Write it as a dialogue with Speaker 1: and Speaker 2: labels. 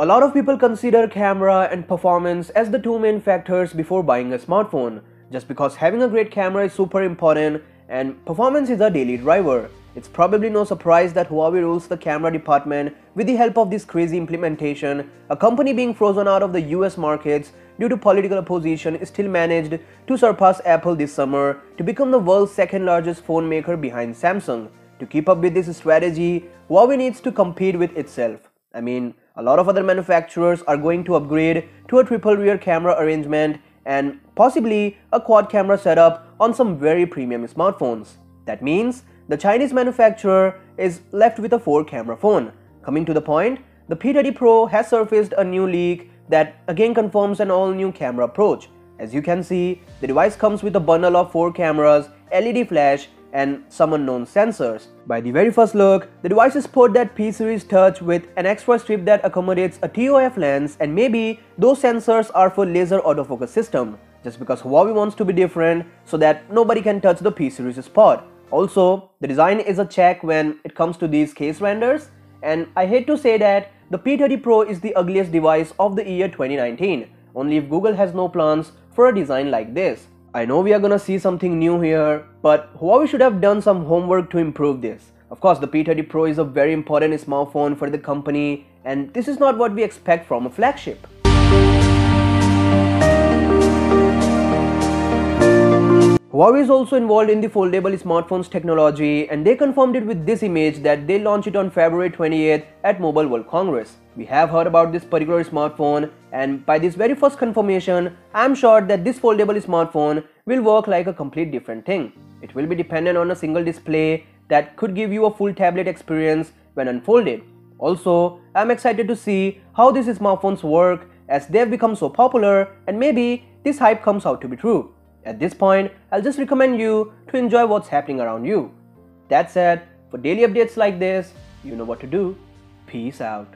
Speaker 1: lot of people consider camera and performance as the two main factors before buying a smartphone, just because having a great camera is super important and performance is a daily driver. It's probably no surprise that Huawei rules the camera department with the help of this crazy implementation. A company being frozen out of the US markets due to political opposition still managed to surpass Apple this summer to become the world's second largest phone maker behind Samsung. To keep up with this strategy, Huawei needs to compete with itself. I mean, a lot of other manufacturers are going to upgrade to a triple rear camera arrangement and possibly a quad camera setup on some very premium smartphones. That means the Chinese manufacturer is left with a 4-camera phone. Coming to the point, the P30 Pro has surfaced a new leak that again confirms an all-new camera approach. As you can see, the device comes with a bundle of 4 cameras, LED flash, and some unknown sensors. By the very first look, the device sports that P-series touch with an extra strip that accommodates a TOF lens, and maybe those sensors are for laser autofocus system, just because Huawei wants to be different so that nobody can touch the P-series spot. Also, the design is a check when it comes to these case renders, and I hate to say that the P30 Pro is the ugliest device of the year 2019, only if Google has no plans for a design like this. I know we are gonna see something new here, but Huawei should have done some homework to improve this. Of course, the P30 Pro is a very important smartphone for the company, and this is not what we expect from a flagship. Huawei is also involved in the foldable smartphones technology, and they confirmed it with this image that they launched it on February 28th at Mobile World Congress. We have heard about this particular smartphone, and by this very first confirmation, I am sure that this foldable smartphone will work like a complete different thing. It will be dependent on a single display that could give you a full tablet experience when unfolded. Also, I am excited to see how these smartphones work as they have become so popular, and maybe this hype comes out to be true. At this point, I'll just recommend you to enjoy what's happening around you. That said, for daily updates like this, you know what to do. Peace out.